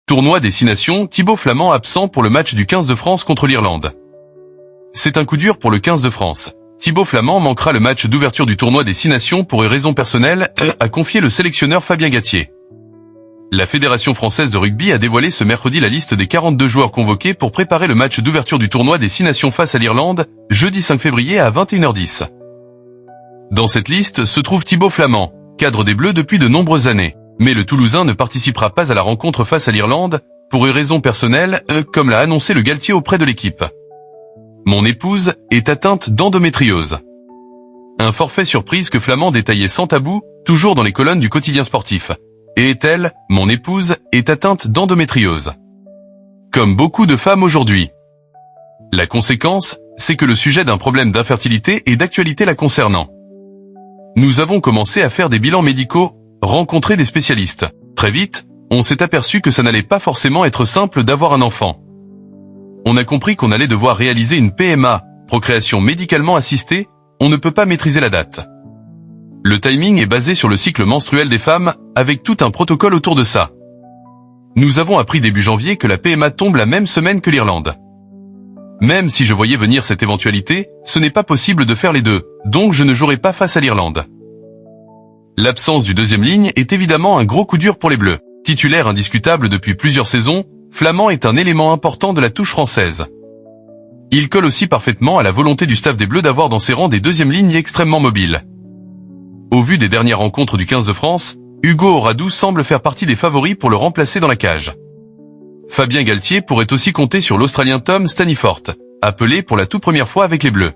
Tournoi Destination, Thibaut Flament absent pour le match du 15 de France contre l'Irlande. C'est un coup dur pour le 15 de France. Thibaut Flament manquera le match d'ouverture du tournoi Destination pour une raison personnelle, a confié le sélectionneur Fabien Galtier. La Fédération française de rugby a dévoilé ce mercredi la liste des 42 joueurs convoqués pour préparer le match d'ouverture du tournoi Destination face à l'Irlande, jeudi 5 février à 21h10. Dans cette liste se trouve Thibaut Flament, cadre des Bleus depuis de nombreuses années. Mais le Toulousain ne participera pas à la rencontre face à l'Irlande, pour une raison personnelle, comme l'a annoncé le Galtier auprès de l'équipe. Mon épouse est atteinte d'endométriose. Un forfait surprise que Flament détaillait sans tabou, toujours dans les colonnes du quotidien sportif. Et est-elle, mon épouse, est atteinte d'endométriose. Comme beaucoup de femmes aujourd'hui. La conséquence, c'est que le sujet d'un problème d'infertilité est d'actualité la concernant. Nous avons commencé à faire des bilans médicaux, rencontrer des spécialistes. Très vite, on s'est aperçu que ça n'allait pas forcément être simple d'avoir un enfant. On a compris qu'on allait devoir réaliser une PMA, procréation médicalement assistée, on ne peut pas maîtriser la date. Le timing est basé sur le cycle menstruel des femmes, avec tout un protocole autour de ça. Nous avons appris début janvier que la PMA tombe la même semaine que l'Irlande. Même si je voyais venir cette éventualité, ce n'est pas possible de faire les deux, donc je ne jouerai pas face à l'Irlande. L'absence du deuxième ligne est évidemment un gros coup dur pour les Bleus. Titulaire indiscutable depuis plusieurs saisons, Flament est un élément important de la touche française. Il colle aussi parfaitement à la volonté du staff des Bleus d'avoir dans ses rangs des deuxièmes lignes extrêmement mobiles. Au vu des dernières rencontres du 15 de France, Hugo Oradou semble faire partie des favoris pour le remplacer dans la cage. Fabien Galtier pourrait aussi compter sur l'Australien Tom Staniforth, appelé pour la toute première fois avec les Bleus.